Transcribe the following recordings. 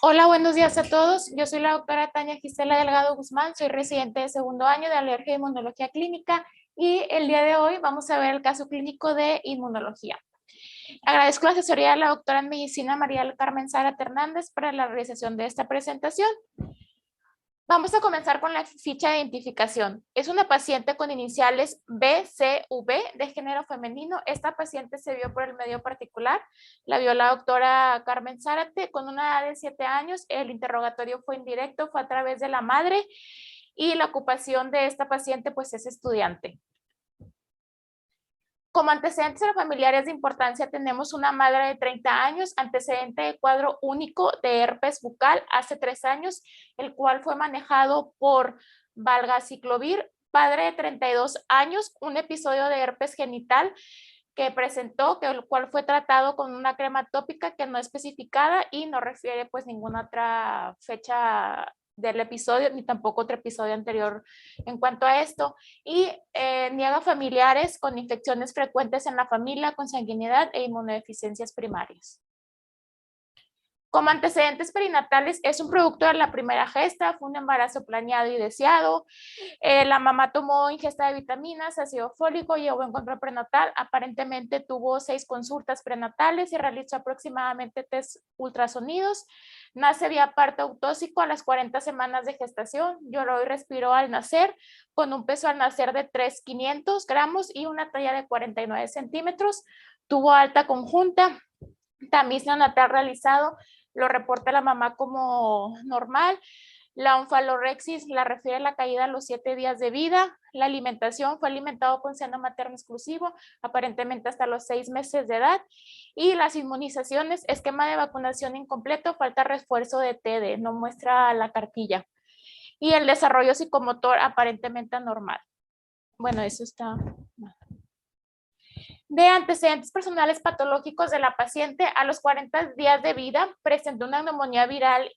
Hola, buenos días a todos. Yo soy la doctora Tania Gisela Delgado Guzmán, soy residente de segundo año de alergia e inmunología clínica y el día de hoy vamos a ver el caso clínico de inmunología. Agradezco la asesoría de la doctora en medicina María del Carmen Sara Hernández para la realización de esta presentación. Vamos a comenzar con la ficha de identificación. Es una paciente con iniciales BCV de género femenino. Esta paciente se vio por el medio particular. La vio la doctora Carmen Zárate con una edad de 7 años. El interrogatorio fue indirecto, fue a través de la madre y la ocupación de esta paciente pues es estudiante. Como antecedentes familiares de importancia tenemos una madre de 30 años, antecedente de cuadro único de herpes bucal hace 3 años, el cual fue manejado por valgaciclovir, padre de 32 años, un episodio de herpes genital que presentó, el cual fue tratado con una crema tópica que no especificada y no refiere pues ninguna otra fecha del episodio, ni tampoco otro episodio anterior en cuanto a esto. Y niega familiares con infecciones frecuentes en la familia, consanguinidad e inmunodeficiencias primarias. Como antecedentes perinatales, es un producto de la primera gesta, fue un embarazo planeado y deseado. La mamá tomó ingesta de vitaminas, ácido fólico, llevó en control prenatal. Aparentemente tuvo 6 consultas prenatales y realizó aproximadamente 3 ultrasonidos. Nace vía parto autóxico a las 40 semanas de gestación. Lloró y respiró al nacer, con un peso al nacer de 3,500 gramos y una talla de 49 centímetros. Tuvo alta conjunta, tamiz neonatal realizado, lo reporta la mamá como normal. La onfalorexis la refiere a la caída a los 7 días de vida. La alimentación, fue alimentado con seno materno exclusivo, aparentemente hasta los 6 meses de edad. Y las inmunizaciones, esquema de vacunación incompleto, falta refuerzo de TD, no muestra la cartilla. Y el desarrollo psicomotor aparentemente anormal. Bueno, eso está mal. De antecedentes personales patológicos de la paciente, a los 40 días de vida presentó una neumonía viral,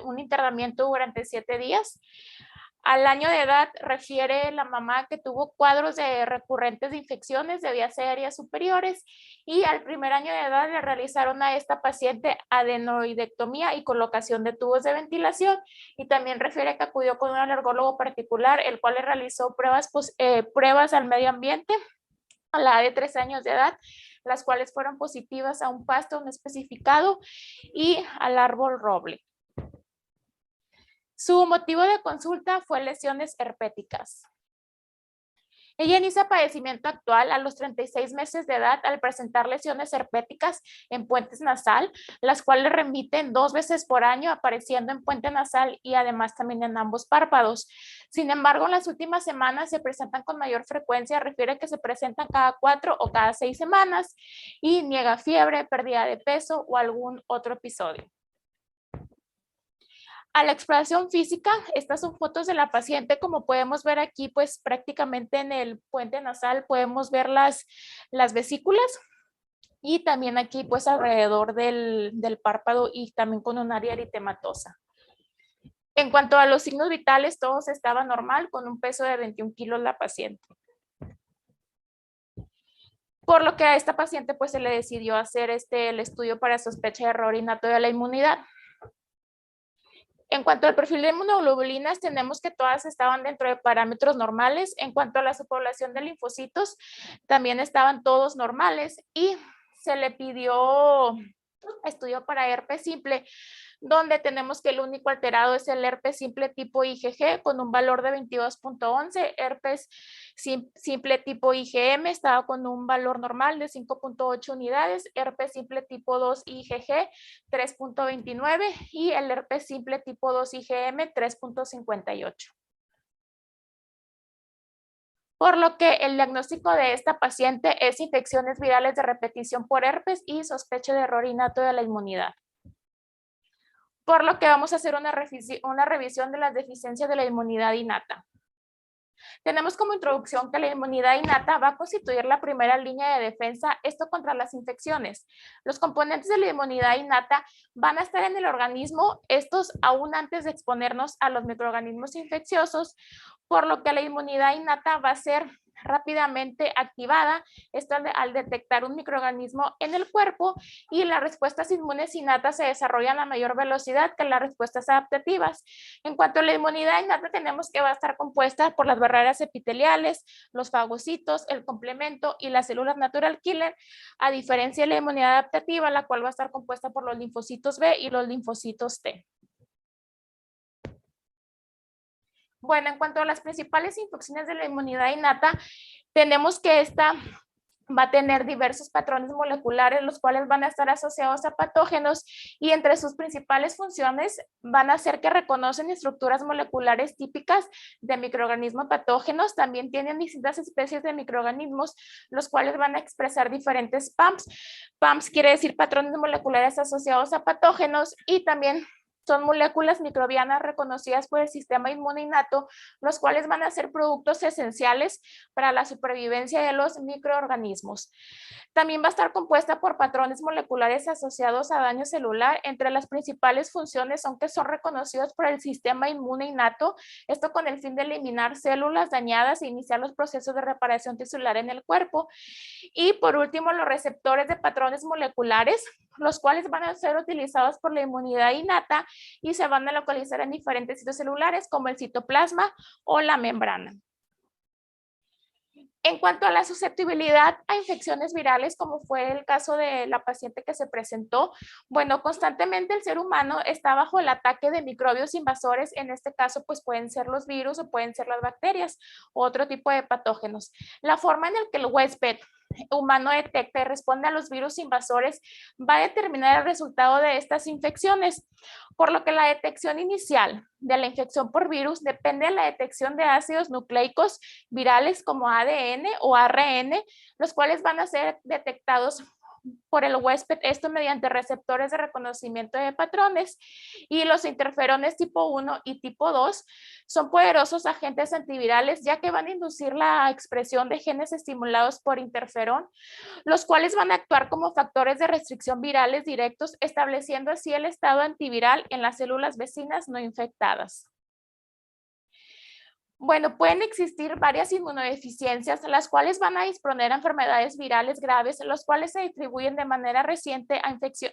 un internamiento durante 7 días. Al año de edad refiere la mamá que tuvo cuadros de recurrentes de infecciones de vías aéreas superiores y al primer año de edad le realizaron a esta paciente adenoidectomía y colocación de tubos de ventilación y también refiere que acudió con un alergólogo particular, el cual le realizó pruebas al medio ambiente a la edad de 3 años de edad, las cuales fueron positivas a un pasto no especificado y al árbol roble. Su motivo de consulta fue lesiones herpéticas. Ella inicia padecimiento actual a los 36 meses de edad al presentar lesiones herpéticas en puentes nasal, las cuales remiten 2 veces por año apareciendo en puente nasal y además también en ambos párpados. Sin embargo, en las últimas semanas se presentan con mayor frecuencia, refiere que se presentan cada 4 o cada 6 semanas y niega fiebre, pérdida de peso o algún otro episodio. A la exploración física, estas son fotos de la paciente, como podemos ver aquí, pues prácticamente en el puente nasal podemos ver las vesículas y también aquí pues alrededor del párpado y también con un área eritematosa. En cuanto a los signos vitales, todos estaban normal con un peso de 21 kilos la paciente. Por lo que a esta paciente pues se le decidió hacer el estudio para sospecha de error innato de la inmunidad. En cuanto al perfil de inmunoglobulinas, tenemos que todas estaban dentro de parámetros normales. En cuanto a la subpoblación de linfocitos, también estaban todos normales y se le pidió estudio para herpes simple, donde tenemos que el único alterado es el herpes simple tipo IgG con un valor de 22.11, herpes simple tipo IgM estaba con un valor normal de 5.8 unidades, herpes simple tipo 2 IgG 3.29 y el herpes simple tipo 2 IgM 3.58. Por lo que el diagnóstico de esta paciente es infecciones virales de repetición por herpes y sospecha de error innato de la inmunidad. Por lo que vamos a hacer una revisión de las deficiencias de la inmunidad innata. Tenemos como introducción que la inmunidad innata va a constituir la primera línea de defensa, esto contra las infecciones. Los componentes de la inmunidad innata van a estar en el organismo, estos aún antes de exponernos a los microorganismos infecciosos, por lo que la inmunidad innata va a ser rápidamente activada, esto al detectar un microorganismo en el cuerpo, y las respuestas inmunes innatas se desarrollan a mayor velocidad que las respuestas adaptativas. En cuanto a la inmunidad innata, tenemos que va a estar compuesta por las barreras epiteliales, los fagocitos, el complemento y las células natural killer, a diferencia de la inmunidad adaptativa, la cual va a estar compuesta por los linfocitos B y los linfocitos T. Bueno, en cuanto a las principales infecciones de la inmunidad innata, tenemos que esta va a tener diversos patrones moleculares, los cuales van a estar asociados a patógenos, y entre sus principales funciones van a ser que reconocen estructuras moleculares típicas de microorganismos patógenos. También tienen distintas especies de microorganismos, los cuales van a expresar diferentes PAMPs. PAMPs quiere decir patrones moleculares asociados a patógenos, y también son moléculas microbianas reconocidas por el sistema inmune innato, los cuales van a ser productos esenciales para la supervivencia de los microorganismos. También va a estar compuesta por patrones moleculares asociados a daño celular. Entre las principales funciones son que son reconocidos por el sistema inmune innato, esto con el fin de eliminar células dañadas e iniciar los procesos de reparación tisular en el cuerpo. Y por último, los receptores de patrones moleculares, los cuales van a ser utilizados por la inmunidad innata y se van a localizar en diferentes sitios celulares como el citoplasma o la membrana. En cuanto a la susceptibilidad a infecciones virales, como fue el caso de la paciente que se presentó, bueno, constantemente el ser humano está bajo el ataque de microbios invasores. En este caso, pues pueden ser los virus o pueden ser las bacterias o otro tipo de patógenos. La forma en la que el huésped humano detecta y responde a los virus invasores va a determinar el resultado de estas infecciones, por lo que la detección inicial de la infección por virus depende de la detección de ácidos nucleicos virales como ADN o ARN, los cuales van a ser detectados por el huésped, esto mediante receptores de reconocimiento de patrones, y los interferones tipo 1 y tipo 2 son poderosos agentes antivirales, ya que van a inducir la expresión de genes estimulados por interferón, los cuales van a actuar como factores de restricción virales directos, estableciendo así el estado antiviral en las células vecinas no infectadas. Bueno, pueden existir varias inmunodeficiencias, las cuales van a disponer a enfermedades virales graves, los cuales se distribuyen de manera reciente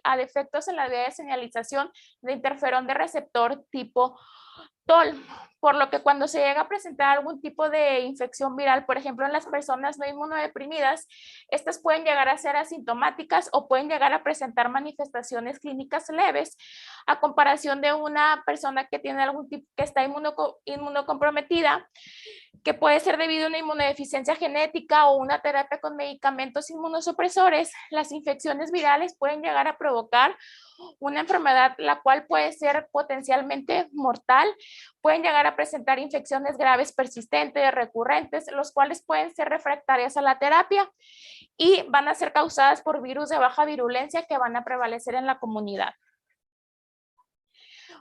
a defectos en la vía de señalización de interferón de receptor tipo TOL, por lo que cuando se llega a presentar algún tipo de infección viral, por ejemplo en las personas no inmunodeprimidas, estas pueden llegar a ser asintomáticas o pueden llegar a presentar manifestaciones clínicas leves, a comparación de una persona que tiene algún tipo, que está inmunocomprometida, que puede ser debido a una inmunodeficiencia genética o una terapia con medicamentos inmunosupresores. Las infecciones virales pueden llegar a provocar una enfermedad la cual puede ser potencialmente mortal, pueden llegar a presentar infecciones graves persistentes, recurrentes, los cuales pueden ser refractarias a la terapia y van a ser causadas por virus de baja virulencia que van a prevalecer en la comunidad.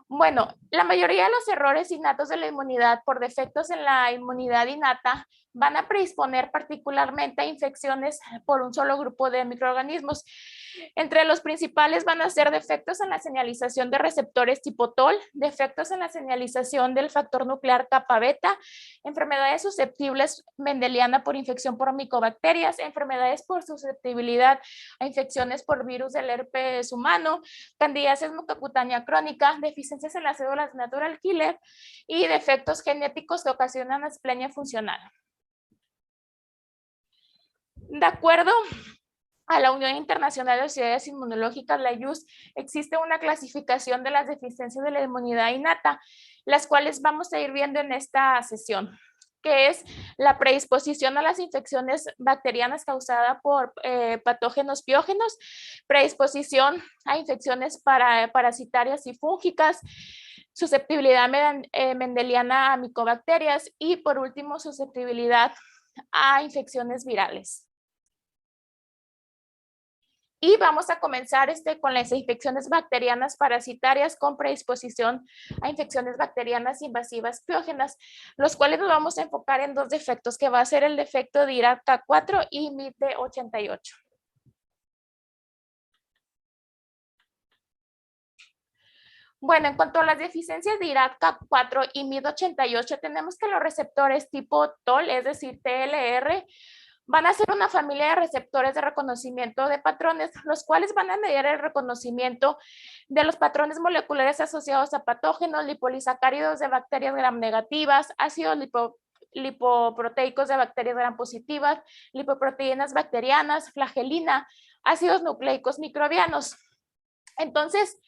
Bueno, la mayoría de los errores innatos de la inmunidad por defectos en la inmunidad innata van a predisponer particularmente a infecciones por un solo grupo de microorganismos. Entre los principales van a ser defectos en la señalización de receptores tipo TOL, defectos en la señalización del factor nuclear kappa beta, enfermedades susceptibles mendeliana por infección por micobacterias, enfermedades por susceptibilidad a infecciones por virus del herpes humano, candidiasis mucocutánea crónica, deficiencias en las células natural killer y defectos genéticos que ocasionan asplenia funcional. De acuerdo a la Unión Internacional de Sociedades Inmunológicas, la IUS, existe una clasificación de las deficiencias de la inmunidad innata, las cuales vamos a ir viendo en esta sesión, que es la predisposición a las infecciones bacterianas causada por patógenos biógenos, predisposición a infecciones parasitarias y fúngicas, susceptibilidad mendeliana a micobacterias y por último susceptibilidad a infecciones virales. Y vamos a comenzar con las infecciones bacterianas parasitarias con predisposición a infecciones bacterianas invasivas biógenas, los cuales nos vamos a enfocar en dos defectos, que va a ser el defecto de IRAK4 y MIT88. Bueno, en cuanto a las deficiencias de IRAK4 y MID88, tenemos que los receptores tipo TOL, es decir, TLR, van a ser una familia de receptores de reconocimiento de patrones, los cuales van a mediar el reconocimiento de los patrones moleculares asociados a patógenos, lipolisacáridos de bacterias gram negativas, ácidos lipoproteicos de bacterias gram positivas, lipoproteínas bacterianas, flagelina, ácidos nucleicos microbianos. Entonces,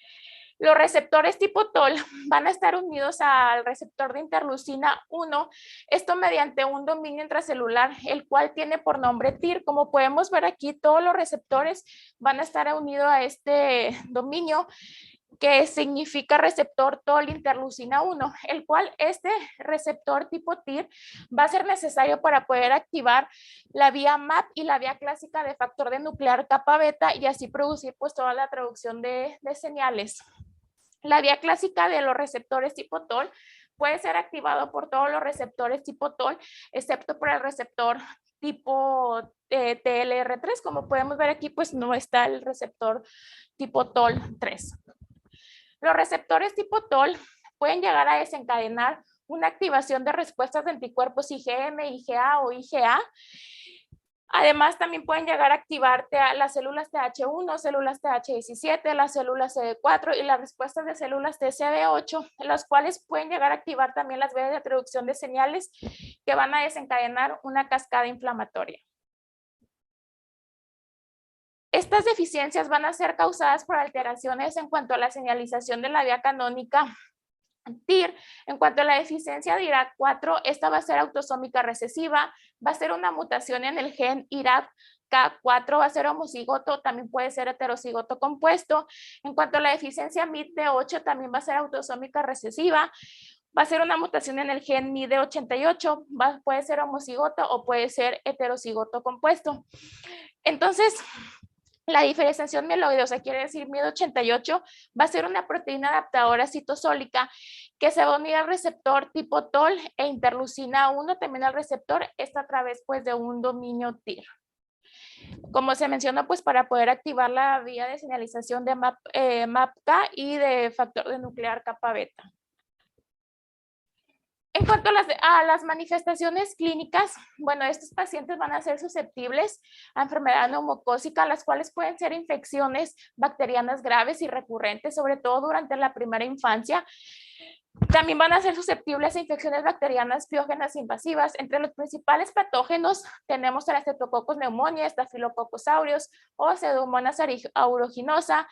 los receptores tipo TOL van a estar unidos al receptor de interleucina 1, esto mediante un dominio intracelular, el cual tiene por nombre TIR. Como podemos ver aquí, todos los receptores van a estar unidos a este dominio, que significa receptor TOL interleucina 1, el cual este receptor tipo TIR va a ser necesario para poder activar la vía MAP y la vía clásica de factor de nuclear capa beta y así producir pues toda la traducción de señales. La vía clásica de los receptores tipo TOL puede ser activado por todos los receptores tipo TOL, excepto por el receptor tipo TLR3. Como podemos ver aquí, pues no está el receptor tipo TOL3. Los receptores tipo TOL pueden llegar a desencadenar una activación de respuestas de anticuerpos IgM, IgA o IgA. Además, también pueden llegar a activar las células TH1, células TH17, las células CD4 y las respuestas de células TCD8, las cuales pueden llegar a activar también las vías de traducción de señales que van a desencadenar una cascada inflamatoria. Estas deficiencias van a ser causadas por alteraciones en cuanto a la señalización de la vía canónica TIR. En cuanto a la deficiencia de IRAK4, esta va a ser autosómica recesiva, va a ser una mutación en el gen IRAK4, va a ser homocigoto, también puede ser heterocigoto compuesto. En cuanto a la deficiencia MID8, también va a ser autosómica recesiva, va a ser una mutación en el gen MID88, puede ser homocigoto o puede ser heterocigoto compuesto. Entonces, la diferenciación mieloide, o sea, quiere decir MID88, va a ser una proteína adaptadora citosólica que se va a unir al receptor tipo TOL e interleucina 1, también al receptor, esta a través pues de un dominio TIR. Como se mencionó, pues para poder activar la vía de señalización de MAPK y de factor de nuclear capa beta. En cuanto a las manifestaciones clínicas, bueno, estos pacientes van a ser susceptibles a enfermedad neumocócica, las cuales pueden ser infecciones bacterianas graves y recurrentes, sobre todo durante la primera infancia. También van a ser susceptibles a infecciones bacterianas piógenas invasivas. Entre los principales patógenos tenemos el Streptococcus pneumoniae, Staphylococcus aureus o Pseudomonas aeruginosa.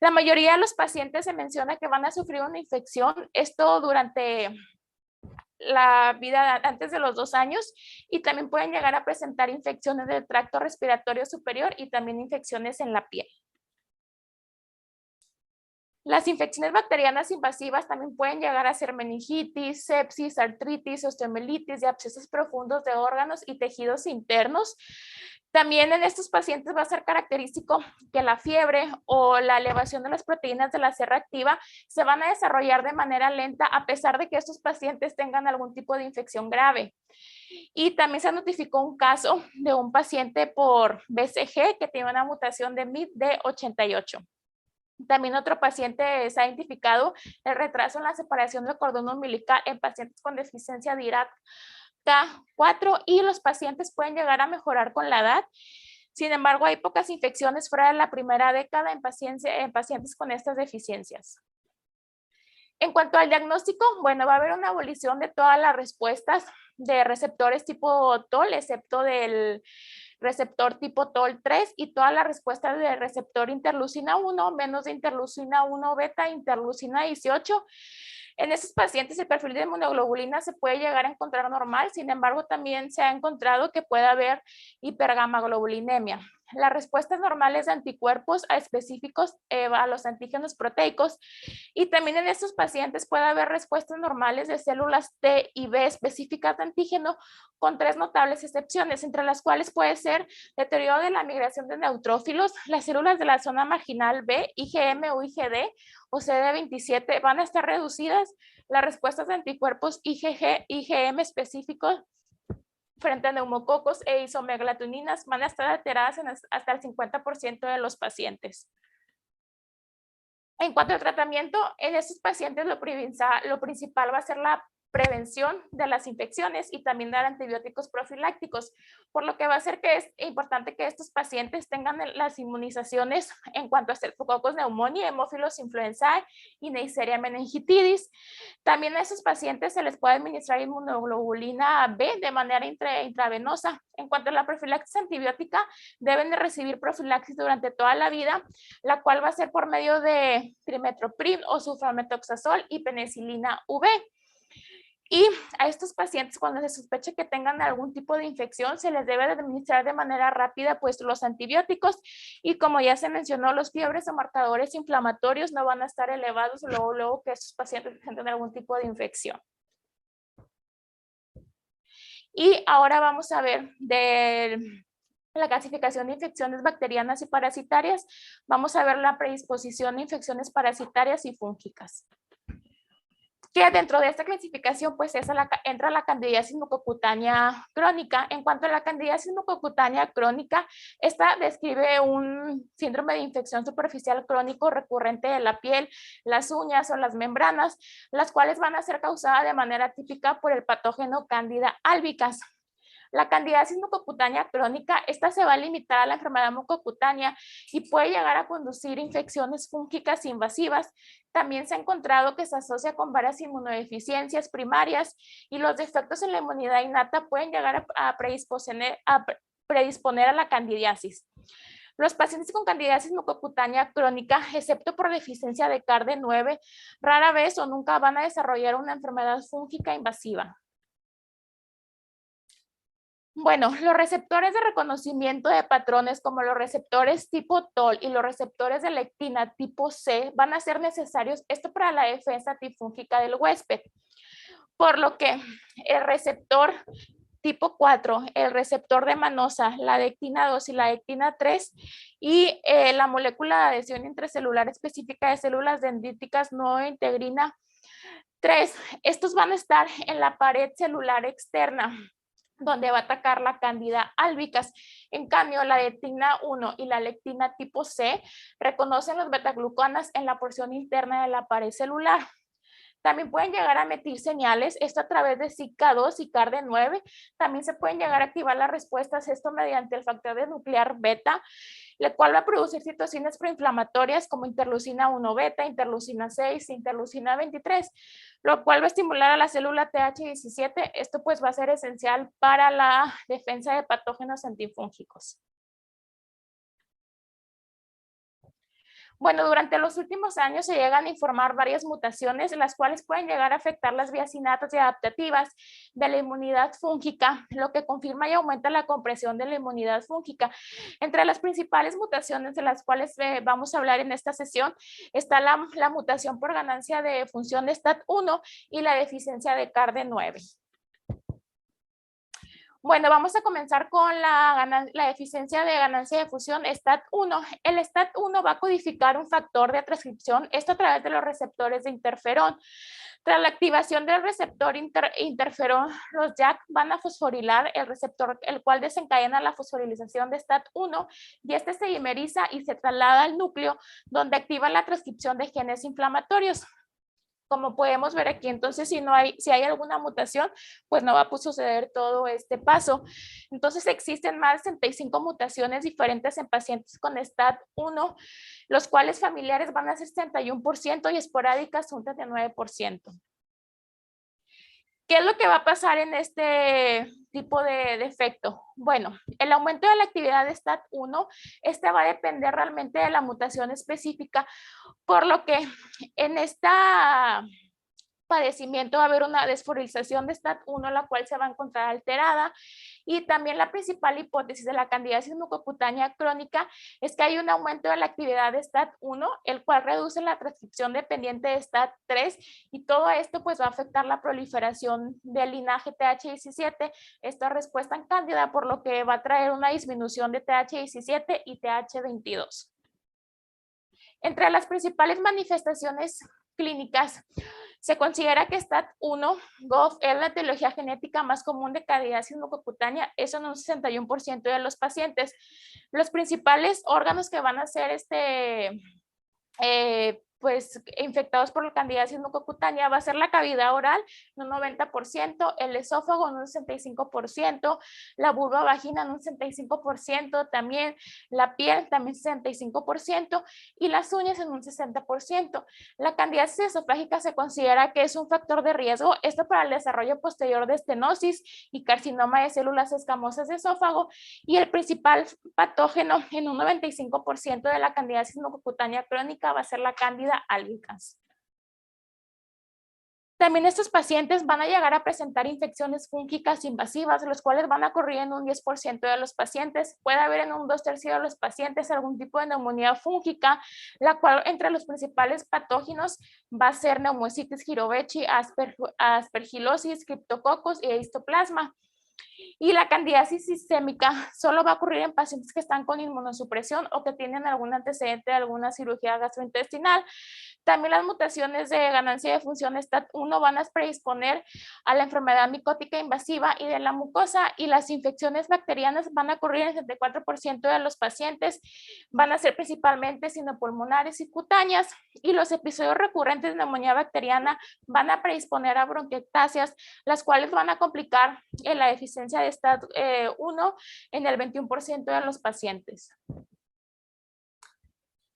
La mayoría de los pacientes se menciona que van a sufrir una infección, esto durante la vida antes de los 2 años, y también pueden llegar a presentar infecciones del tracto respiratorio superior y también infecciones en la piel. Las infecciones bacterianas invasivas también pueden llegar a ser meningitis, sepsis, artritis, osteomielitis y abscesos profundos de órganos y tejidos internos. También en estos pacientes va a ser característico que la fiebre o la elevación de las proteínas de la C reactiva se van a desarrollar de manera lenta a pesar de que estos pacientes tengan algún tipo de infección grave. Y también se notificó un caso de un paciente por BCG que tiene una mutación de MID de 88. También otro paciente se ha identificado el retraso en la separación del cordón umbilical en pacientes con deficiencia de IRAK4 y los pacientes pueden llegar a mejorar con la edad. Sin embargo, hay pocas infecciones fuera de la primera década en pacientes con estas deficiencias. En cuanto al diagnóstico, bueno, va a haber una abolición de todas las respuestas de receptores tipo TOL, excepto del receptor tipo TOL3 y todas las respuestas de receptor interleucina 1, menos de interleucina 1 beta, interleucina 18. En esos pacientes el perfil de inmunoglobulina se puede llegar a encontrar normal, sin embargo también se ha encontrado que puede haber hipergamaglobulinemia. Las respuestas normales de anticuerpos específicos a los antígenos proteicos, y también en estos pacientes puede haber respuestas normales de células T y B específicas de antígeno con 3 notables excepciones, entre las cuales puede ser deterioro de la migración de neutrófilos, las células de la zona marginal B, IgM o IgD o CD27 van a estar reducidas, las respuestas de anticuerpos IgG, IgM específicos frente a neumococos e isomegalotininas van a estar alteradas en hasta el 50% de los pacientes. En cuanto al tratamiento, en estos pacientes lo principal va a ser la prevención de las infecciones y también dar antibióticos profilácticos, por lo que va a ser que es importante que estos pacientes tengan las inmunizaciones en cuanto a Streptococcus pneumoniae, Haemophilus influenzae y Neisseria meningitidis. También a esos pacientes se les puede administrar inmunoglobulina B de manera intravenosa. En cuanto a la profilaxis antibiótica, deben de recibir profilaxis durante toda la vida, la cual va a ser por medio de trimethoprim o sulfamethoxazol y penicilina V. Y a estos pacientes, cuando se sospeche que tengan algún tipo de infección, se les debe de administrar de manera rápida pues los antibióticos, y como ya se mencionó, los fiebres o marcadores inflamatorios no van a estar elevados luego que estos pacientes presenten algún tipo de infección. Y ahora vamos a ver de la clasificación de infecciones bacterianas y parasitarias. Vamos a ver la predisposición a infecciones parasitarias y fúngicas. Que dentro de esta clasificación pues entra la candidiasis mucocutánea crónica. En cuanto a la candidiasis mucocutánea crónica, esta describe un síndrome de infección superficial crónico recurrente de la piel, las uñas o las membranas, las cuales van a ser causadas de manera típica por el patógeno Candida albicans. La candidiasis mucocutánea crónica, esta se va a limitar a la enfermedad mucocutánea y puede llegar a conducir infecciones fúngicas invasivas. También se ha encontrado que se asocia con varias inmunodeficiencias primarias, y los defectos en la inmunidad innata pueden llegar a predisponer a la candidiasis. Los pacientes con candidiasis mucocutánea crónica, excepto por deficiencia de CARD9, rara vez o nunca van a desarrollar una enfermedad fúngica invasiva. Bueno, los receptores de reconocimiento de patrones como los receptores tipo TOL y los receptores de lectina tipo C van a ser necesarios, esto para la defensa antifúngica del huésped. Por lo que el receptor tipo 4, el receptor de manosa, la lectina 2 y la lectina 3 y la molécula de adhesión intracelular específica de células dendríticas no integrina 3, estos van a estar en la pared celular externa, donde va a atacar la Candida albicans. En cambio, la lectina 1 y la lectina tipo C reconocen los betaglucanas en la porción interna de la pared celular. También pueden llegar a emitir señales, esto a través de SICA2 y CARD9. También se pueden llegar a activar las respuestas, esto mediante el factor de nuclear beta, la cual va a producir citocinas proinflamatorias como interleucina 1 beta, interleucina 6, interleucina 23, lo cual va a estimular a la célula TH17. Esto pues va a ser esencial para la defensa de patógenos antifúngicos. Bueno, durante los últimos años se llegan a informar varias mutaciones, las cuales pueden llegar a afectar las vías innatas y adaptativas de la inmunidad fúngica, lo que confirma y aumenta la compresión de la inmunidad fúngica. Entre las principales mutaciones de las cuales vamos a hablar en esta sesión está la mutación por ganancia de función de STAT1 y la deficiencia de CARD9. Bueno, vamos a comenzar con la deficiencia de ganancia de fusión STAT1. El STAT1 va a codificar un factor de transcripción, esto a través de los receptores de interferón. Tras la activación del receptor interferón, los JAK van a fosforilar el receptor, el cual desencadena la fosforilización de STAT1, y este se dimeriza y se traslada al núcleo, donde activa la transcripción de genes inflamatorios. Como podemos ver aquí, entonces si hay alguna mutación, pues no va a suceder todo este paso. Entonces existen más de 65 mutaciones diferentes en pacientes con STAT1, los cuales familiares van a ser 61% y esporádicas un 39%. ¿Qué es lo que va a pasar en este tipo de defecto? Bueno, el aumento de la actividad de STAT1, este va a depender realmente de la mutación específica, por lo que en esta padecimiento va a haber una desfosforilación de STAT1, la cual se va a encontrar alterada. Y también la principal hipótesis de la candidiasis mucocutánea crónica es que hay un aumento de la actividad de STAT1, el cual reduce la transcripción dependiente de STAT3, y todo esto pues va a afectar la proliferación del linaje TH17, esta respuesta en cándida, por lo que va a traer una disminución de TH17 y TH22. Entre las principales manifestaciones clínicas, se considera que STAT1 GOF es la etiología genética más común de candidiasis mucocutánea, eso en un 61% de los pacientes. Los principales órganos que van a ser pues infectados por la candidiasis mucocutánea va a ser la cavidad oral en un 90%, el esófago en un 65%, la vulva vagina en un 65%, también la piel también 65% y las uñas en un 60%. La candidiasis esofágica se considera que es un factor de riesgo, esto para el desarrollo posterior de estenosis y carcinoma de células escamosas de esófago, y el principal patógeno en un 95% de la candidiasis mucocutánea crónica va a ser la Candida albicans. También estos pacientes van a llegar a presentar infecciones fúngicas invasivas, los cuales van a ocurrir en un 10% de los pacientes. Puede haber en un 2/3 de los pacientes algún tipo de neumonía fúngica, la cual entre los principales patógenos va a ser Pneumocystis jirovecii, aspergilosis, Cryptococcus y histoplasma. Y la candidiasis sistémica solo va a ocurrir en pacientes que están con inmunosupresión o que tienen algún antecedente de alguna cirugía gastrointestinal. También las mutaciones de ganancia de función STAT1 van a predisponer a la enfermedad micótica invasiva y de la mucosa, y las infecciones bacterianas van a ocurrir en el 74% de los pacientes, van a ser principalmente sinopulmonares y cutáneas, y los episodios recurrentes de neumonía bacteriana van a predisponer a bronquiectasias, las cuales van a complicar la deficiencia de STAT1 en el 21% de los pacientes.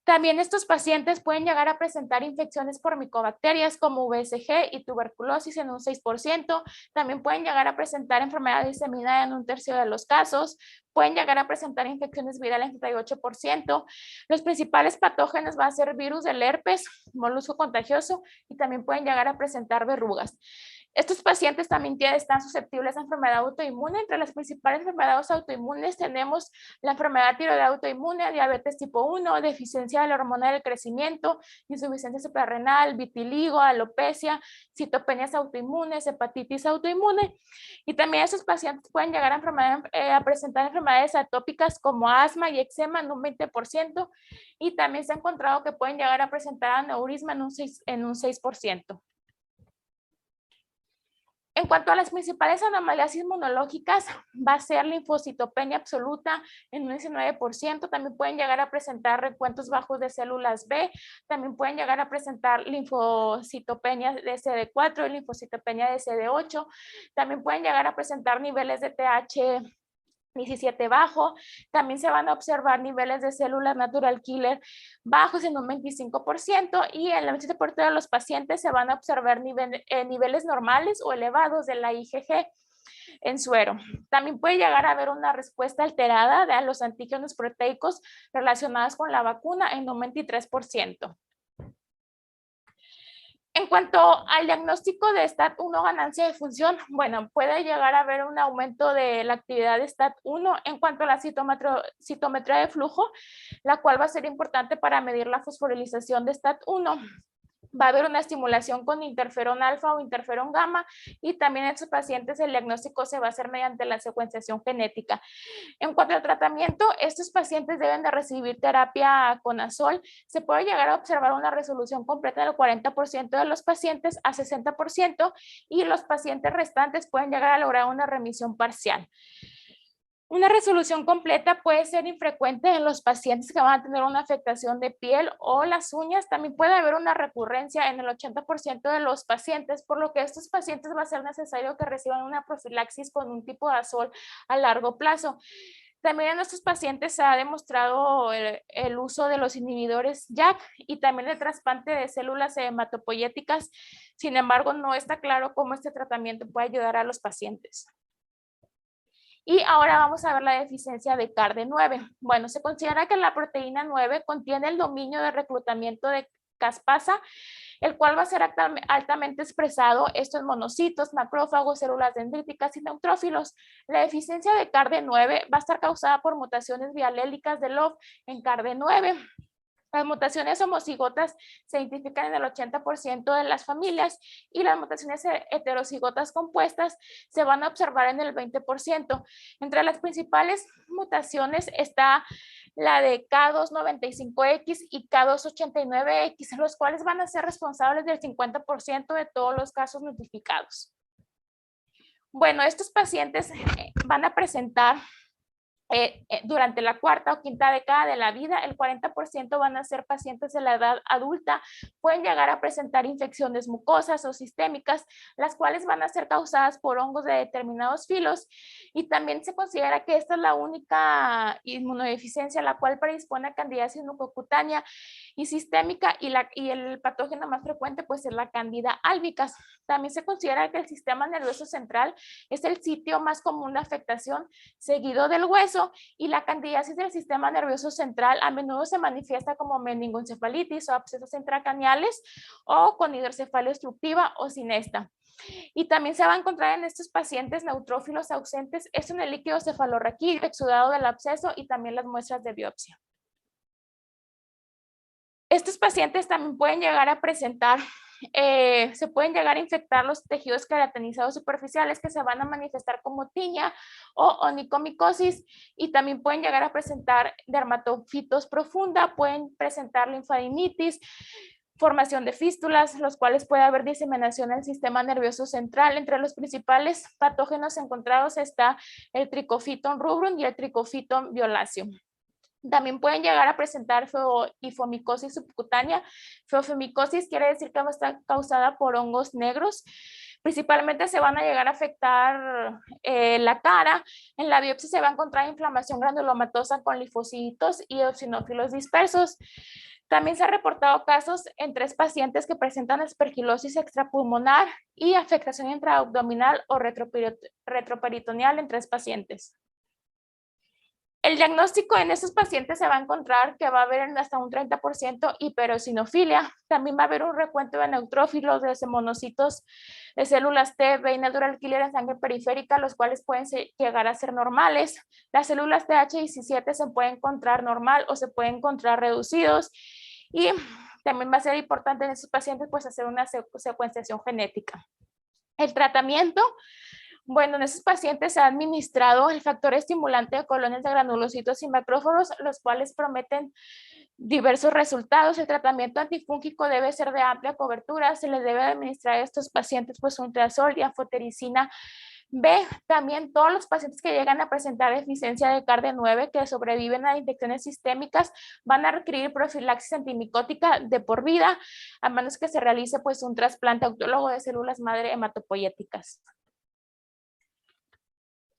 También estos pacientes pueden llegar a presentar infecciones por micobacterias como VSG y tuberculosis en un 6%. También pueden llegar a presentar enfermedad diseminada en un 1/3 de los casos. Pueden llegar a presentar infecciones virales en 38%. Los principales patógenos van a ser virus del herpes, molusco contagioso, y también pueden llegar a presentar verrugas. Estos pacientes también están susceptibles a enfermedad autoinmune. Entre las principales enfermedades autoinmunes tenemos la enfermedad tiroidea autoinmune, diabetes tipo 1, deficiencia de la hormona del crecimiento, insuficiencia suprarrenal, vitiligo, alopecia, citopenias autoinmunes, hepatitis autoinmune. Y también estos pacientes pueden llegar a presentar enfermedades atópicas como asma y eczema en un 20%, y también se ha encontrado que pueden llegar a presentar aneurisma en un 6%. En cuanto a las principales anomalías inmunológicas, va a ser linfocitopenia absoluta en un 19%, también pueden llegar a presentar recuentos bajos de células B, también pueden llegar a presentar linfocitopenia de CD4 y linfocitopenia de CD8, también pueden llegar a presentar niveles de TH17 bajo, también se van a observar niveles de células natural killer bajos en un 25%, y en el 27% de los pacientes se van a observar niveles normales o elevados de la IgG en suero. También puede llegar a haber una respuesta alterada de los antígenos proteicos relacionados con la vacuna en un 23%. En cuanto al diagnóstico de STAT1 ganancia de función, bueno, puede llegar a haber un aumento de la actividad de STAT1 en cuanto a la citometría de flujo, la cual va a ser importante para medir la fosforilización de STAT1. Va a haber una estimulación con interferón alfa o interferón gamma, y también en estos pacientes el diagnóstico se va a hacer mediante la secuenciación genética. En cuanto al tratamiento, estos pacientes deben de recibir terapia con azol. Se puede llegar a observar una resolución completa del 40% de los pacientes a 60%, y los pacientes restantes pueden llegar a lograr una remisión parcial. Una resolución completa puede ser infrecuente en los pacientes que van a tener una afectación de piel o las uñas. También puede haber una recurrencia en el 80% de los pacientes, por lo que estos pacientes va a ser necesario que reciban una profilaxis con un tipo de azol a largo plazo. También en estos pacientes se ha demostrado el uso de los inhibidores JAK y también el trasplante de células hematopoyéticas. Sin embargo, no está claro cómo este tratamiento puede ayudar a los pacientes. Y ahora vamos a ver la deficiencia de CARD9. Bueno, se considera que la proteína 9 contiene el dominio de reclutamiento de caspasa, el cual va a ser altamente expresado, esto en monocitos, macrófagos, células dendríticas y neutrófilos. La deficiencia de CARD9 va a estar causada por mutaciones bialélicas de LOF en CARD9. Las mutaciones homocigotas se identifican en el 80% de las familias, y las mutaciones heterocigotas compuestas se van a observar en el 20%. Entre las principales mutaciones está la de K295X y K289X, los cuales van a ser responsables del 50% de todos los casos notificados. Bueno, estos pacientes van a presentar durante la cuarta o quinta década de la vida, el 40% van a ser pacientes de la edad adulta, pueden llegar a presentar infecciones mucosas o sistémicas, las cuales van a ser causadas por hongos de determinados filos, y también se considera que esta es la única inmunodeficiencia la cual predispone a candidiasis mucocutánea y sistémica, y el patógeno más frecuente pues es la Candida albicans. También se considera que el sistema nervioso central es el sitio más común de afectación, seguido del hueso, y la candidiasis del sistema nervioso central a menudo se manifiesta como meningoencefalitis o abscesos intracraneales o con hidrocefalia obstructiva o sin esta. Y también se va a encontrar en estos pacientes neutrófilos ausentes, esto en el líquido cefalorraquídeo, exudado del absceso y también las muestras de biopsia. Estos pacientes también pueden llegar a presentar, se pueden llegar a infectar los tejidos queratinizados superficiales que se van a manifestar como tiña o onicomicosis, y también pueden llegar a presentar dermatofitos profunda, pueden presentar linfadenitis, formación de fístulas, los cuales puede haber diseminación en el sistema nervioso central. Entre los principales patógenos encontrados está el Trichofiton rubrum y el Trichofiton violaceum. También pueden llegar a presentar feofomicosis subcutánea. Feofomicosis quiere decir que va a estar causada por hongos negros. Principalmente se van a llegar a afectar la cara. En la biopsia se va a encontrar inflamación granulomatosa con linfocitos y eosinófilos dispersos. También se han reportado casos en 3 pacientes que presentan aspergilosis extrapulmonar y afectación intraabdominal o retroperitoneal en 3 pacientes. El diagnóstico en estos pacientes se va a encontrar que va a haber hasta un 30% hiperosinofilia. También va a haber un recuento de neutrófilos, de monocitos, de células T, B y natural killer en sangre periférica, los cuales pueden llegar a ser normales. Las células TH17 se pueden encontrar normal o se pueden encontrar reducidos. Y también va a ser importante en estos pacientes pues hacer una secuenciación genética. El tratamiento, bueno, en esos pacientes se ha administrado el factor estimulante de colonias de granulocitos y macrófagos, los cuales prometen diversos resultados. El tratamiento antifúngico debe ser de amplia cobertura. Se les debe administrar a estos pacientes pues un trazol y anfotericina B. También todos los pacientes que llegan a presentar deficiencia de CARD9 que sobreviven a infecciones sistémicas van a requerir profilaxis antimicótica de por vida, a menos que se realice pues un trasplante autólogo de células madre hematopoyéticas.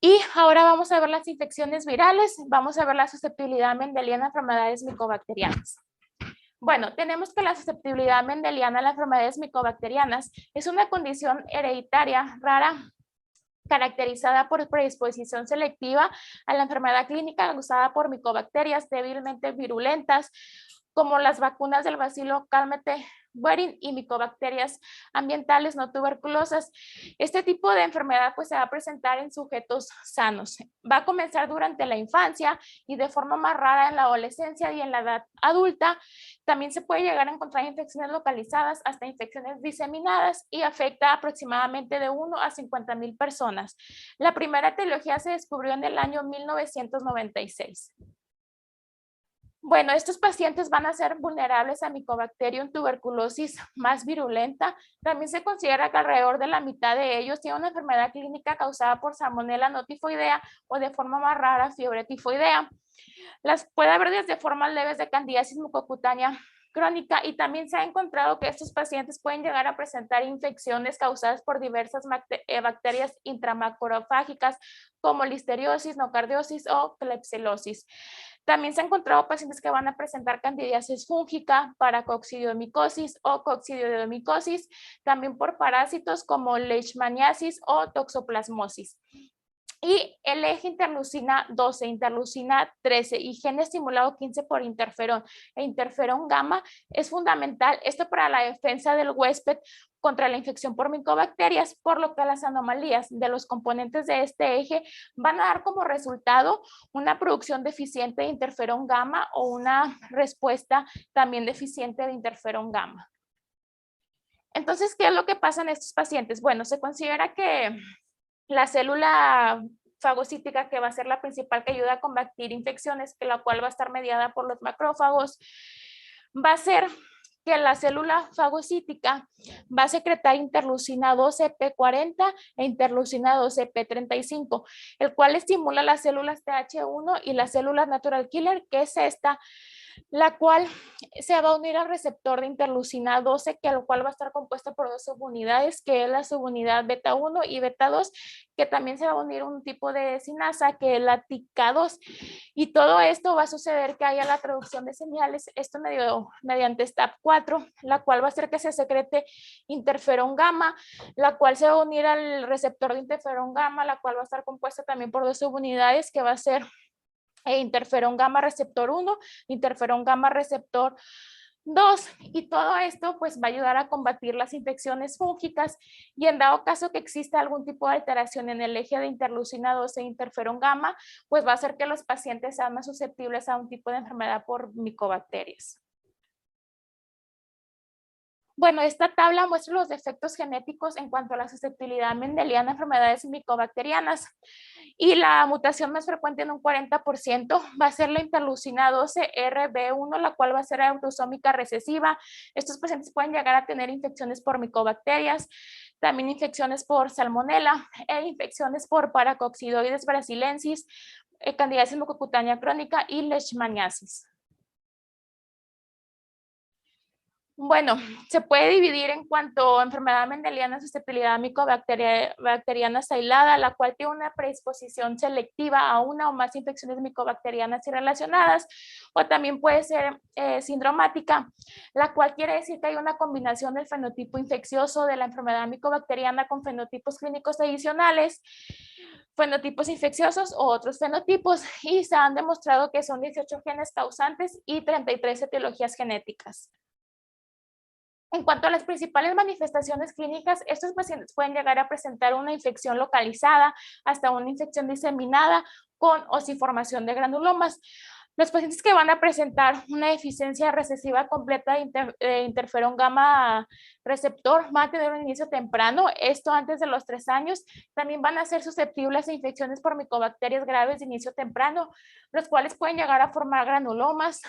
Y ahora vamos a ver las infecciones virales, vamos a ver la susceptibilidad mendeliana a enfermedades micobacterianas. Bueno, tenemos que la susceptibilidad mendeliana a las enfermedades micobacterianas es una condición hereditaria rara caracterizada por predisposición selectiva a la enfermedad clínica causada por micobacterias débilmente virulentas, como las vacunas del bacilo Calmette-Guerin y micobacterias ambientales no tuberculosas. Este tipo de enfermedad pues se va a presentar en sujetos sanos. Va a comenzar durante la infancia y de forma más rara en la adolescencia y en la edad adulta. También se puede llegar a encontrar infecciones localizadas hasta infecciones diseminadas y afecta aproximadamente de 1 a 50,000 personas. La primera etiología se descubrió en el año 1996. Bueno, estos pacientes van a ser vulnerables a Mycobacterium tuberculosis más virulenta. También se considera que alrededor de la mitad de ellos tienen una enfermedad clínica causada por Salmonella no tifoidea o de forma más rara fiebre tifoidea. Las puede haber desde formas leves de candidiasis mucocutánea crónica, y también se ha encontrado que estos pacientes pueden llegar a presentar infecciones causadas por diversas bacterias intramacrofágicas como listeriosis, nocardiosis o klebsiellosis. También se han encontrado pacientes que van a presentar candidiasis fúngica, paracoccidiomicosis o coccidioidomicosis, también por parásitos como leishmaniasis o toxoplasmosis. Y el eje interleucina 12, interleucina 13 y gen estimulado 15 por interferón e interferón gamma es fundamental, esto para la defensa del huésped contra la infección por micobacterias, por lo que las anomalías de los componentes de este eje van a dar como resultado una producción deficiente de interferón gamma o una respuesta también deficiente de interferón gamma. Entonces, ¿qué es lo que pasa en estos pacientes? Bueno, se considera que la célula fagocítica, que va a ser la principal que ayuda a combatir infecciones, que la cual va a estar mediada por los macrófagos, va a ser que la célula fagocítica va a secretar interleucina 12p40 e interleucina 12p35, el cual estimula las células TH1 y las células natural killer, que es esta, la cual se va a unir al receptor de interleucina 12, que lo cual va a estar compuesta por dos subunidades, que es la subunidad beta 1 y beta 2, que también se va a unir un tipo de sinasa, que es la TICA2. Y todo esto va a suceder que haya la traducción de señales, esto mediante STAP4, la cual va a hacer que se secrete interferón gamma, la cual se va a unir al receptor de interferón gamma, la cual va a estar compuesta también por dos subunidades, que va a ser interferón gamma receptor 1, interferón gamma receptor 2, y todo esto pues va a ayudar a combatir las infecciones fúngicas, y en dado caso que exista algún tipo de alteración en el eje de interleucina 12 e interferón gamma, pues va a hacer que los pacientes sean más susceptibles a un tipo de enfermedad por micobacterias. Bueno, esta tabla muestra los defectos genéticos en cuanto a la susceptibilidad mendeliana a enfermedades micobacterianas, y la mutación más frecuente en un 40% va a ser la interleucina 12 RB1, la cual va a ser autosómica recesiva. Estos pacientes pueden llegar a tener infecciones por micobacterias, también infecciones por salmonela e infecciones por paracoccidoides brasilensis, candidiasis mucocutánea crónica y leishmaniasis. Bueno, se puede dividir en cuanto a enfermedad mendeliana, susceptibilidad micobacteriana aislada, la cual tiene una predisposición selectiva a una o más infecciones micobacterianas y relacionadas, o también puede ser sindromática, la cual quiere decir que hay una combinación del fenotipo infeccioso de la enfermedad micobacteriana con fenotipos clínicos adicionales, fenotipos infecciosos o otros fenotipos, y se han demostrado que son 18 genes causantes y 33 etiologías genéticas. En cuanto a las principales manifestaciones clínicas, estos pacientes pueden llegar a presentar una infección localizada hasta una infección diseminada con osiformación de granulomas. Los pacientes que van a presentar una deficiencia recesiva completa de interferón gamma receptor van a tener un inicio temprano, esto antes de los 3 años. También van a ser susceptibles a infecciones por micobacterias graves de inicio temprano, los cuales pueden llegar a formar granulomas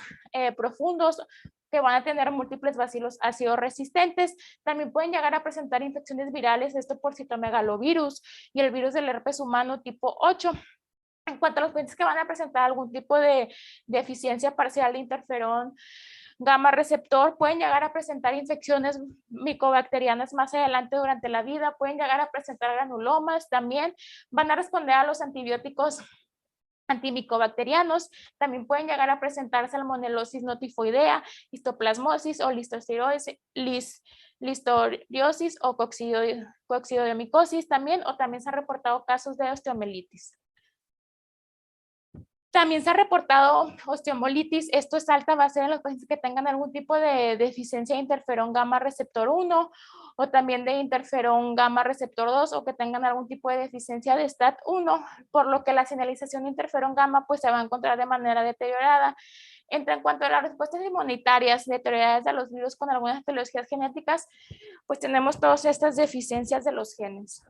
profundos, que van a tener múltiples bacilos ácidos resistentes. También pueden llegar a presentar infecciones virales, esto por citomegalovirus y el virus del herpes humano tipo 8. En cuanto a los pacientes que van a presentar algún tipo de deficiencia parcial de interferón gamma receptor, pueden llegar a presentar infecciones micobacterianas más adelante durante la vida, pueden llegar a presentar granulomas, también van a responder a los antibióticos antimicobacterianos, también pueden llegar a presentar salmonelosis no tifoidea, histoplasmosis o listoriosis o coccidiomicosis también, o también se han reportado casos de osteomelitis. También se ha reportado osteomolitis, esto es alta, va a ser en los pacientes que tengan algún tipo de deficiencia de interferón gamma receptor 1 o también de interferón gamma receptor 2 o que tengan algún tipo de deficiencia de STAT1, por lo que la señalización de interferón gamma pues se va a encontrar de manera deteriorada. En cuanto a las respuestas inmunitarias deterioradas de los virus con algunas etiologías genéticas, pues tenemos todas estas deficiencias de los genes.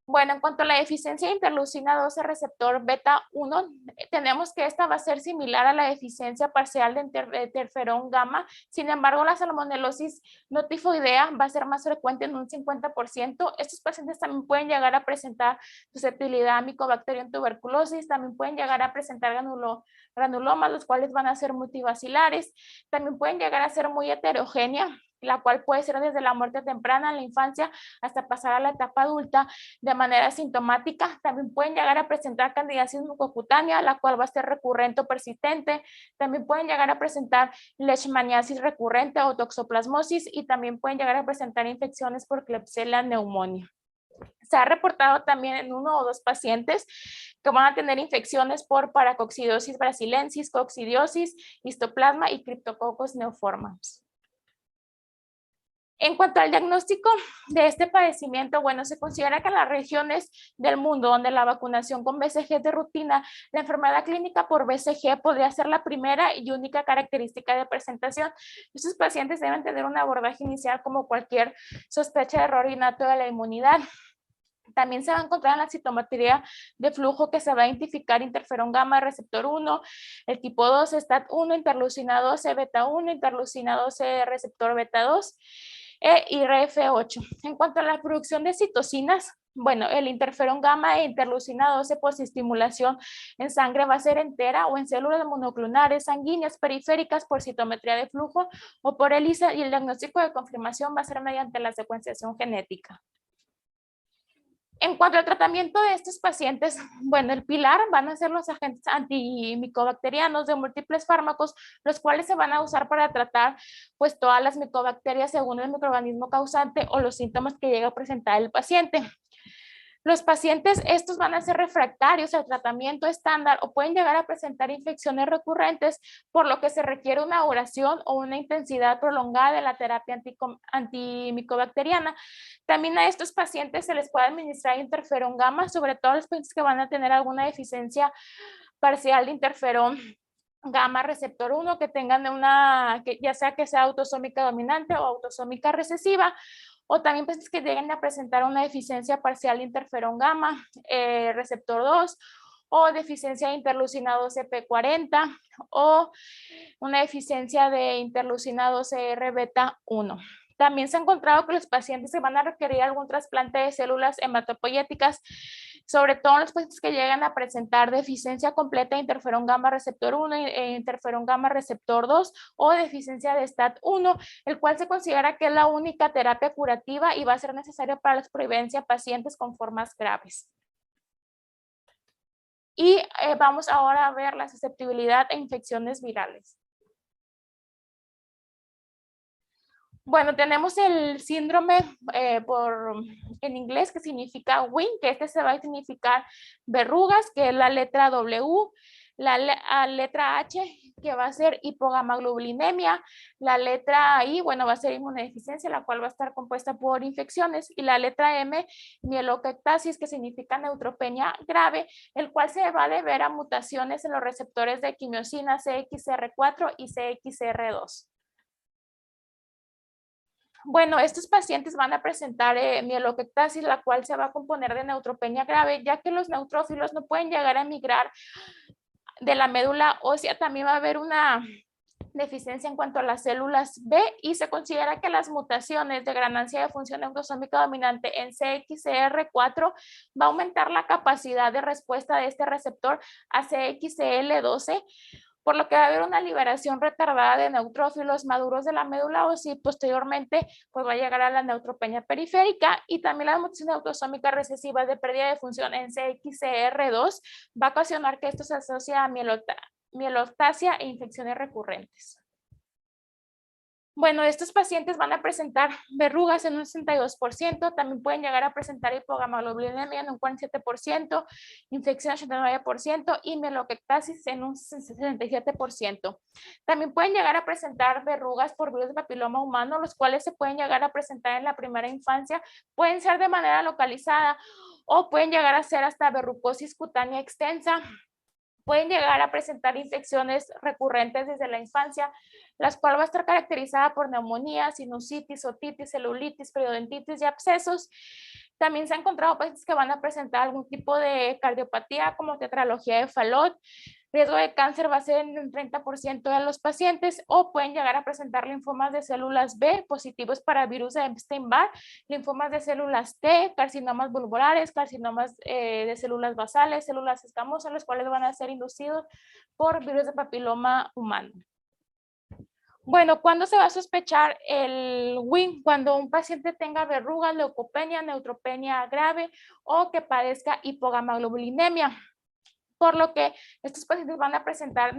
Bueno, en cuanto a la deficiencia de interleucina 12 receptor beta 1, tenemos que esta va a ser similar a la deficiencia parcial de interferón gamma. Sin embargo, la salmonelosis no tifoidea va a ser más frecuente en un 50%. Estos pacientes también pueden llegar a presentar susceptibilidad a Mycobacterium tuberculosis, también pueden llegar a presentar granulomas, los cuales van a ser multibacilares. También pueden llegar a ser muy heterogénea, la cual puede ser desde la muerte temprana en la infancia hasta pasar a la etapa adulta de manera sintomática. También pueden llegar a presentar candidiasis mucocutánea, la cual va a ser recurrente o persistente. También pueden llegar a presentar leishmaniasis recurrente o toxoplasmosis, y también pueden llegar a presentar infecciones por Klebsiella pneumoniae. Se ha reportado también en 1 o 2 pacientes que van a tener infecciones por paracoccidosis brasilensis, coccidiosis, histoplasma y Cryptococcus neoformans. En cuanto al diagnóstico de este padecimiento, bueno, se considera que en las regiones del mundo donde la vacunación con BCG es de rutina, la enfermedad clínica por BCG podría ser la primera y única característica de presentación. Estos pacientes deben tener un abordaje inicial como cualquier sospecha de error innato de la inmunidad. También se va a encontrar en la citometría de flujo que se va a identificar interferón gamma receptor 1, el tipo 2, STAT1, interleucina 12, beta 1, interleucina 12, receptor beta 2 y RF8. En cuanto a la producción de citocinas, bueno, el interferón gamma e interleucina 12 por estimulación en sangre va a ser entera o en células monoclonales sanguíneas periféricas por citometría de flujo o por ELISA, y el diagnóstico de confirmación va a ser mediante la secuenciación genética. En cuanto al tratamiento de estos pacientes, bueno, el pilar van a ser los agentes antimicobacterianos de múltiples fármacos, los cuales se van a usar para tratar pues todas las micobacterias según el microorganismo causante o los síntomas que llega a presentar el paciente. Los pacientes, estos van a ser refractarios al tratamiento estándar o pueden llegar a presentar infecciones recurrentes, por lo que se requiere una duración o una intensidad prolongada de la terapia antimicobacteriana. También a estos pacientes se les puede administrar interferón gamma, sobre todo los pacientes que van a tener alguna deficiencia parcial de interferón gamma receptor 1, que tengan ya sea que sea autosómica dominante o autosómica recesiva, o también pacientes que lleguen a presentar una deficiencia parcial de interferón gamma, receptor 2, o deficiencia de interleucina 12p40, o una deficiencia de interleucina 12R beta 1. También se ha encontrado que los pacientes se van a requerir algún trasplante de células hematopoyéticas, sobre todo en los pacientes que llegan a presentar deficiencia completa de interferón gamma receptor 1 e interferón gamma receptor 2 o deficiencia de STAT1, el cual se considera que es la única terapia curativa y va a ser necesaria para la supervivencia de pacientes con formas graves. Y vamos ahora a ver la susceptibilidad a infecciones virales. Bueno, tenemos el síndrome en inglés que significa WIN, que este se va a significar verrugas, que es la letra W, la letra H, que va a ser hipogamaglobulinemia, la letra I, bueno, va a ser inmunodeficiencia, la cual va a estar compuesta por infecciones, y la letra M, mielocectasis, que significa neutropenia grave, el cual se va a deber a mutaciones en los receptores de quimiosina CXR4 y CXR2. Bueno, estos pacientes van a presentar mielocectasis, la cual se va a componer de neutropenia grave, ya que los neutrófilos no pueden llegar a migrar de la médula ósea. También va a haber una deficiencia en cuanto a las células B, y se considera que las mutaciones de ganancia de función neurosómica dominante en CXCR4 va a aumentar la capacidad de respuesta de este receptor a CXCL12, por lo que va a haber una liberación retardada de neutrófilos maduros de la médula ósea, y posteriormente pues va a llegar a la neutropenia periférica. Y también la mutación autosómica recesiva de pérdida de función en CXCR2 va a ocasionar que esto se asocie a mieloptasia e infecciones recurrentes. Bueno, estos pacientes van a presentar verrugas en un 62%, también pueden llegar a presentar hipogamaglobulinemia en un 47%, infección en 89% y mielocectasis en un 67%. También pueden llegar a presentar verrugas por virus de papiloma humano, los cuales se pueden llegar a presentar en la primera infancia, pueden ser de manera localizada o pueden llegar a ser hasta verrucosis cutánea extensa. Pueden llegar a presentar infecciones recurrentes desde la infancia, las cuales va a estar caracterizada por neumonía, sinusitis, otitis, celulitis, periodontitis y abscesos. También se han encontrado pacientes que van a presentar algún tipo de cardiopatía como tetralogía de Fallot. Riesgo de cáncer va a ser en un 30% de los pacientes, o pueden llegar a presentar linfomas de células B positivos para virus de Epstein-Barr, linfomas de células T, carcinomas vulvolares, carcinomas de células basales, células escamosas, los cuales van a ser inducidos por virus de papiloma humano. Bueno, ¿cuándo se va a sospechar el WIN? Cuando un paciente tenga verrugas, leucopenia, neutropenia grave o que padezca hipogamaglobulinemia, por lo que estos pacientes van a presentar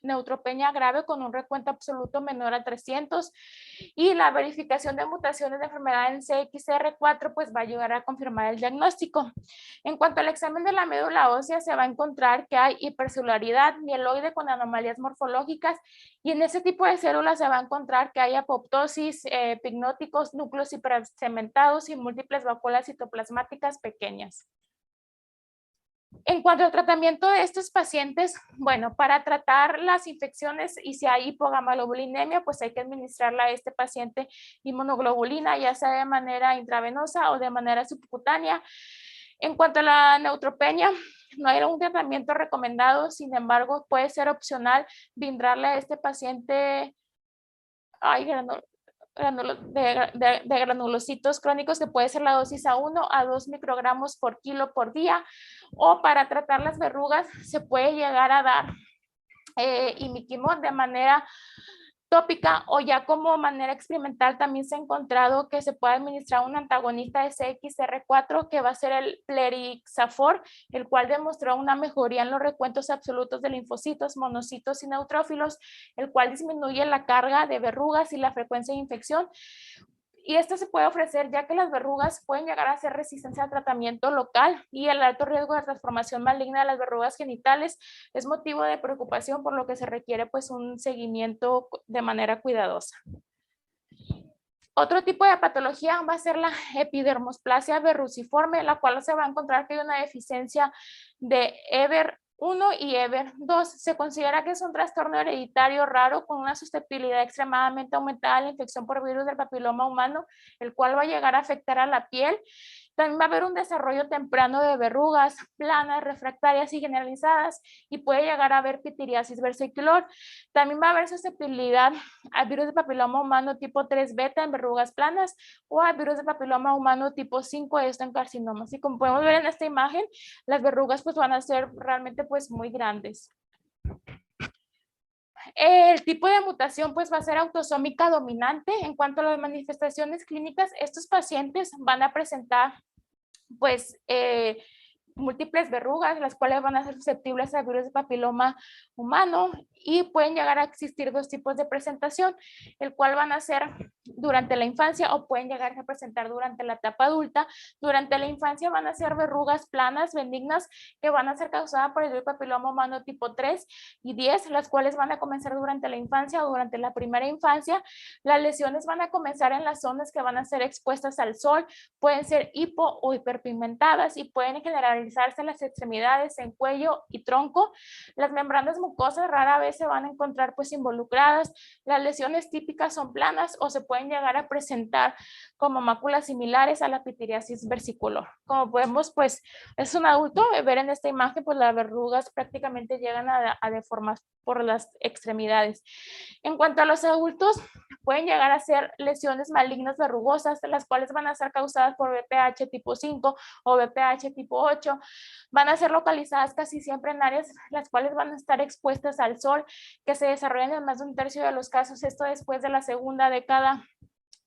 neutropenia grave con un recuento absoluto menor a 300, y la verificación de mutaciones de enfermedad en CXR4 pues va a ayudar a confirmar el diagnóstico. En cuanto al examen de la médula ósea, se va a encontrar que hay hipercelularidad mieloide con anomalías morfológicas, y en ese tipo de células se va a encontrar que hay apoptosis, pignóticos, núcleos hipersegmentados y múltiples vacuolas citoplasmáticas pequeñas. En cuanto al tratamiento de estos pacientes, bueno, para tratar las infecciones y si hay hipogamaglobulinemia, pues hay que administrarle a este paciente inmunoglobulina, ya sea de manera intravenosa o de manera subcutánea. En cuanto a la neutropenia, no hay un tratamiento recomendado, sin embargo, puede ser opcional brindarle a este paciente de granulocitos crónicos, que puede ser la dosis a 1 a 2 microgramos por kilo por día, o para tratar las verrugas se puede llegar a dar imiquimod de manera tópica, o ya como manera experimental también se ha encontrado que se puede administrar un antagonista de CXR4 que va a ser el plerixafor, el cual demostró una mejoría en los recuentos absolutos de linfocitos, monocitos y neutrófilos, el cual disminuye la carga de verrugas y la frecuencia de infección. Y esto se puede ofrecer ya que las verrugas pueden llegar a ser resistentes al tratamiento local, y el alto riesgo de transformación maligna de las verrugas genitales es motivo de preocupación, por lo que se requiere pues un seguimiento de manera cuidadosa. Otro tipo de patología va a ser la epidermosplasia verruciforme, la cual se va a encontrar que hay una deficiencia de EBER1 y EBER2. Se considera que es un trastorno hereditario raro con una susceptibilidad extremadamente aumentada a la infección por virus del papiloma humano, el cual va a llegar a afectar a la piel. También va a haber un desarrollo temprano de verrugas planas, refractarias y generalizadas, y puede llegar a haber pitiriasis versicolor. También va a haber susceptibilidad al virus de papiloma humano tipo 3 beta en verrugas planas, o al virus de papiloma humano tipo 5, esto en carcinomas. Y como podemos ver en esta imagen, las verrugas pues van a ser realmente pues muy grandes. El tipo de mutación pues va a ser autosómica dominante. En cuanto a las manifestaciones clínicas, estos pacientes van a presentar pues múltiples verrugas, las cuales van a ser susceptibles al virus de papiloma humano, y pueden llegar a existir dos tipos de presentación, el cual van a ser durante la infancia o pueden llegar a presentar durante la etapa adulta. Durante la infancia van a ser verrugas planas, benignas, que van a ser causadas por el virus de papiloma humano tipo 3 y 10, las cuales van a comenzar durante la infancia o durante la primera infancia. Las lesiones van a comenzar en las zonas que van a ser expuestas al sol, pueden ser hipo o hiperpigmentadas, y pueden generalizarse en las extremidades, en cuello y tronco. Las membranas mucosas rara vez se van a encontrar pues involucradas. Las lesiones típicas son planas o se pueden llegar a presentar como máculas similares a la pitiriasis versicolor. Como podemos pues es un adulto, ver en esta imagen pues las verrugas prácticamente llegan a deformar por las extremidades. En cuanto a los adultos, pueden llegar a ser lesiones malignas verrugosas, las cuales van a ser causadas por VPH tipo 5 o VPH tipo 8. Van a ser localizadas casi siempre en áreas las cuales van a estar expuestas al sol, que se desarrollan en más de un tercio de los casos, esto después de la segunda década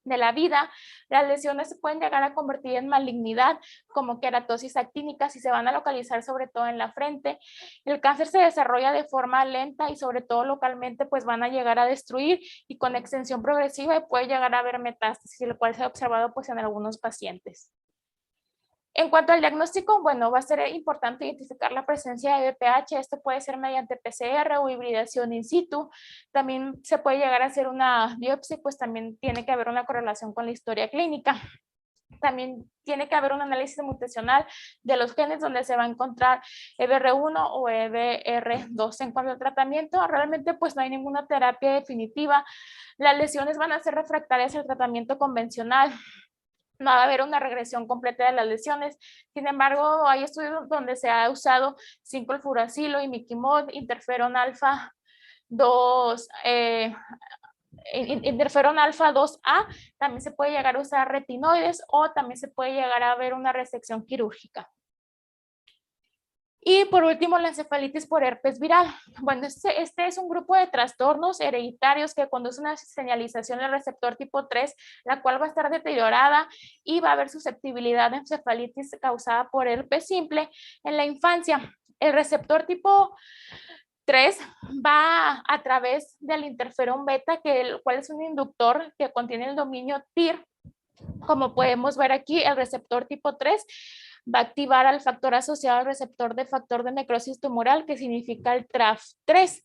de la vida. Las lesiones se pueden llegar a convertir en malignidad, como queratosis actínica, si se van a localizar sobre todo en la frente. El cáncer se desarrolla de forma lenta y sobre todo localmente pues van a llegar a destruir, y con extensión progresiva, y puede llegar a haber metástasis, lo cual se ha observado pues en algunos pacientes. En cuanto al diagnóstico, bueno, va a ser importante identificar la presencia de VPH. Esto puede ser mediante PCR o hibridación in situ. También se puede llegar a hacer una biopsia, pues también tiene que haber una correlación con la historia clínica. También tiene que haber un análisis mutacional de los genes donde se va a encontrar EBR1 o EBR2. En cuanto al tratamiento, realmente pues no hay ninguna terapia definitiva. Las lesiones van a ser refractarias al tratamiento convencional. No va a haber una regresión completa de las lesiones. Sin embargo, hay estudios donde se ha usado 5-fluoracilo, imiquimod, interferón alfa 2, interferón alfa 2A. También se puede llegar a usar retinoides, o también se puede llegar a ver una resección quirúrgica. Y por último, la encefalitis por herpes viral. Bueno, este es un grupo de trastornos hereditarios que conduce a una señalización del receptor tipo 3, la cual va a estar deteriorada, y va a haber susceptibilidad de encefalitis causada por herpes simple en la infancia. El receptor tipo 3 va a través del interferón beta, el cual es un inductor que contiene el dominio TIR. Como podemos ver aquí, el receptor tipo 3 va a activar al factor asociado al receptor de factor de necrosis tumoral, que significa el TRAF3.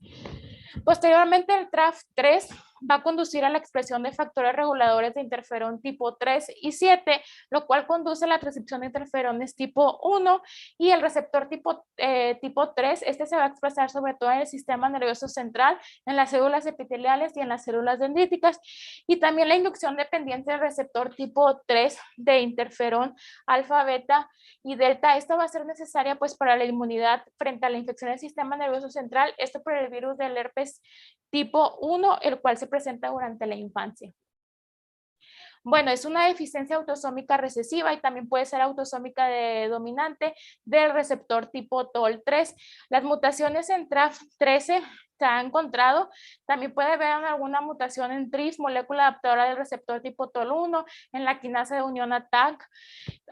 Posteriormente, el TRAF3 va a conducir a la expresión de factores reguladores de interferón tipo 3 y 7, lo cual conduce a la transcripción de interferones tipo 1 y el receptor tipo 3, este se va a expresar sobre todo en el sistema nervioso central, en las células epiteliales y en las células dendríticas, y también la inducción dependiente del receptor tipo 3 de interferón alfa, beta y delta. Esta va a ser necesaria pues para la inmunidad frente a la infección del sistema nervioso central, esto por el virus del herpes tipo 1, el cual se presenta durante la infancia. Bueno, es una deficiencia autosómica recesiva y también puede ser autosómica dominante del receptor tipo TOL3. Las mutaciones en TRAF13 se han encontrado. También puede haber alguna mutación en TRIF, molécula adaptadora del receptor tipo TOL1, en la quinasa de unión ATAC,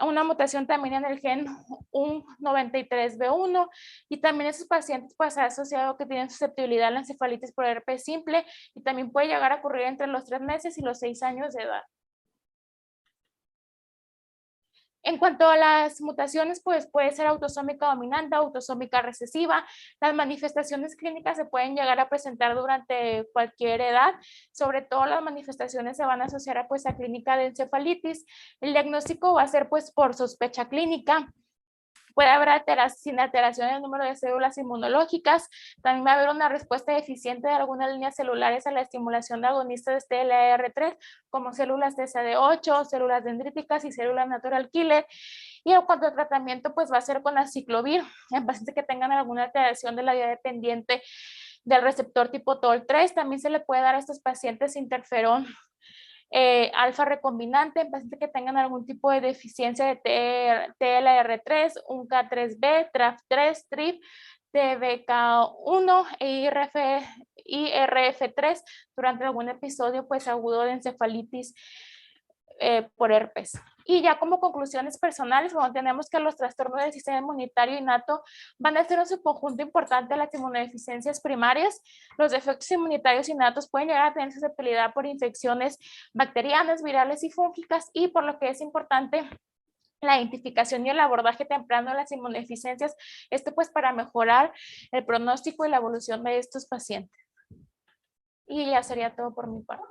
una mutación también en el gen Un93B1, y también esos pacientes pues se ha asociado que tienen susceptibilidad a la encefalitis por herpes simple, y también puede llegar a ocurrir entre los 3 meses y los 6 años de edad. En cuanto a las mutaciones, pues puede ser autosómica dominante, autosómica recesiva. Las manifestaciones clínicas se pueden llegar a presentar durante cualquier edad. Sobre todo las manifestaciones se van a asociar a, pues, a clínica de encefalitis. El diagnóstico va a ser pues por sospecha clínica. Puede haber alteración en el número de células inmunológicas. También va a haber una respuesta deficiente de algunas líneas celulares a la estimulación de agonistas de TLR3, como células TCD8, células dendríticas y células natural killer. Y en cuanto al tratamiento, pues va a ser con aciclovir en pacientes que tengan alguna alteración de la vía dependiente del receptor tipo TOL3. También se le puede dar a estos pacientes interferón alfa recombinante en pacientes que tengan algún tipo de deficiencia de TLR3, un K3B, TRAF3, TRIP, TBK1 e IRF3 durante algún episodio pues agudo de encefalitis por herpes. Y ya como conclusiones personales, bueno, tenemos que los trastornos del sistema inmunitario innato van a ser un subconjunto importante de las inmunodeficiencias primarias. Los defectos inmunitarios innatos pueden llegar a tener susceptibilidad por infecciones bacterianas, virales y fúngicas, y por lo que es importante la identificación y el abordaje temprano de las inmunodeficiencias, esto pues para mejorar el pronóstico y la evolución de estos pacientes. Y ya sería todo por mi parte.